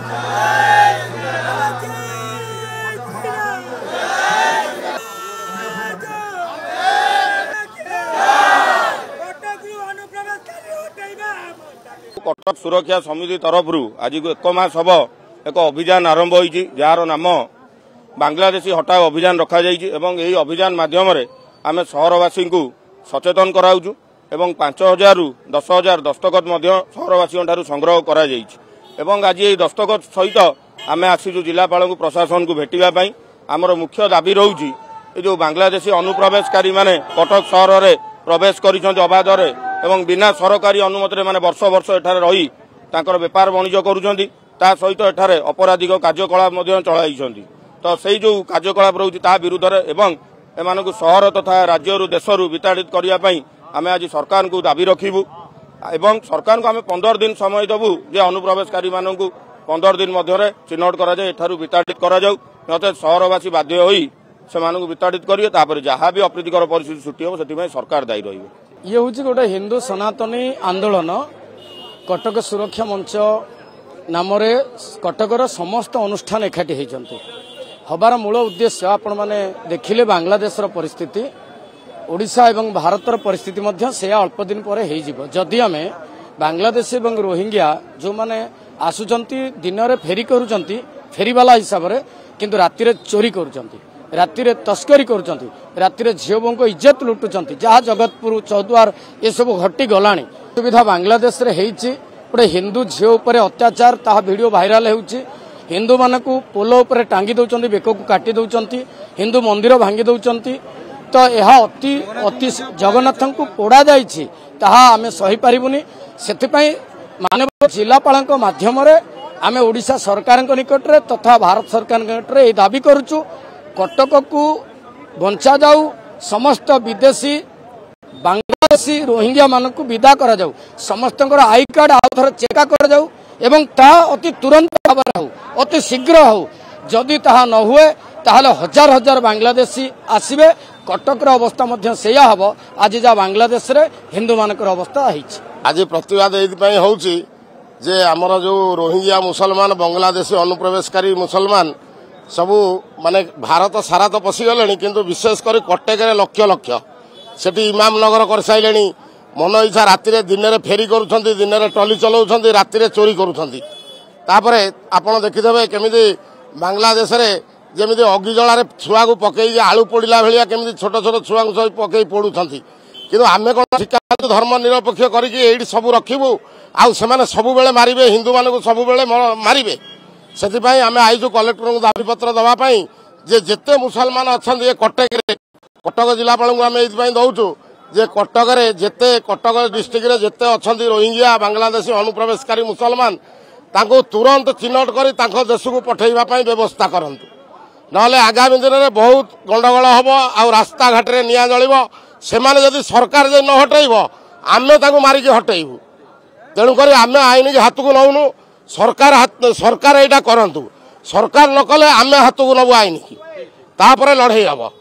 कटक सुरक्षा समिति तरफ आज एक मास हम एक अभियान आरंभ होती जार नाम बांग्लादेशी हटाओ अभियान रखा यही अभियान माध्यम आम सहरवासी को सचेतन कराऊँ एवं 5000 रु 10,000 दस्तखत सहरवासी संग्रह कर आज ये दस्तखत सहित आम आसीचु जिलापाल प्रशासन को भेटापी आमर मुख्य दाबी रोचे जो बांग्लादेशी अनुप्रवेशकारी माने कटक सहर में प्रवेश कर अबाध एवं बिना सरकारी अनुमति माने वर्ष वर्ष एठारे रही तांकर व्यापार वाणिज्य करुछंती ता सहित एठारे अपराधिक कार्यकलाप चलाई तो से जो कार्यकलाप रोचे ता विरुद्ध एवं एमानकु सहर तथा राज्य देश विताड़ित करने आम आज सरकार को दाबी रखिबू एवं सरकार को आम 15 दिन समय देवु जे अनुप्रवेशकारी मानक 15 दिन मध्य चिन्हट कर विताड़ित कर सहरवासी बाध्य होई से विताड़ित करेंगे जहाँ भी अप्रीतिकर परिस्थिति सृष्टि हो से सरकार दायी रही। ये हूँ गोटे हिंदू सनातनी आंदोलन कटक सुरक्षा मंच नाम कटकर समस्त अनुष्ठान एकाठी होती हबार मूल उद्देश्य आपण मैंने देखिले बांग्लादेश परिस्थिति ओडिशा एवं भारतर परिस्थिति से अल्प दिन पर जदि आम बांग्लादेश एवं रोहिंग्या जो मैंने आसुचंती दिन में फेरी करुचंती फेरीवाला हिसाब से किंतु राति चोरी करुचंती राति तस्करी करुचंती राति झील बों को इज्जत लुटुचंती जहाँ जगतपुर चौद्वार ये सब घटी गलानी सुविधा बांग्लादेश रे हेइची गोटे हिंदू झील उपर अत्याचार ता वीडियो भाइराल होउची हिंदू मानक पोल उपर टांगी दौरान बेक को काटी दौरान हिंदू मंदिर भांगी दौरान तो यह अति अति जगन्नाथ को पोड़ा जाइए ताहा आमे सही पारिबुनी सेथिपई माननीय जिलापाल माध्यम आमे ओडिशा सरकार निकट रे तथा भारत सरकार निकट रे दाबी करुचु कटक को बंचा जाऊ समस्त विदेशी बांग्लादेशी रोहिंग्या मानक विदा करा जाऊ समस्त आई कार्ड आउथर चेक कर जाऊ एवं ता अति तुरंत भाव हो अति शीघ्र हो जदि ताहा न हुए ताहले हजार हजार बांग्लादेशी आसिबे कटकर अवस्था मध्य सेया हबो आज जा बांग्लादेश रे हिंदू मानकर अवस्था हिच आज प्रतिवाद एइपाई होउची जे हमर जो रोहिंग्या मुसलमान बांग्लादेशी अनुप्रवेशकारी मुसलमान सबू माने भारत सारा तो पशिगले किंतु विशेषकर कटक लक्ष लक्ष सेठी इमाम नगर कर साइलेनी मन इच्छा राति दिन में फेरी करुछंती दिन में टली चलाउछंती राति चोरी करुछंती तापरे आपण देखिदेबे केमिति बांग्लादेश रे जेमिति अगिजलार छुआ को पकई आलू पोड़ा भाया केमिति छोट छोट छुआ को सब पकई पोड़ुछंती किंतु आमे कोन शिक्षा धर्म निरपेक्ष करिकि एठी सब रखिबू आ सेमाने सब बेले मारिबे हिंदू मानकु सब बेले मारिबे सेथिपाई आमे आइजु कलेक्टर को दाबी पत्र दवा पाई जे जेते मुसलमान अछंती कटक जिलापाल को आमे एइपाई दउचु जे कटक रे जेते कटक डिस्ट्रिक्ट रे जेते अछंती रोहिंग्या बांग्लादेशी अनुप्रवेशकारी मुसलमान तांको तुरंत चिन्हट करी तांको देश को पठेइबा पाई व्यवस्था करंतु नहले आगामी दिन में बहुत गंडगोल हम आ रास्ता घाट रे निया जलिबो सेमाने जदि सरकार जे न हटेइबो आमे तांको मारिके हटेइबु तेणु करी आमे आईन के हाथ को नौनु सरकार एटा करंतु सरकार न कले आमे हाथ को नबु आईन की तापरे लड़ाई हबो।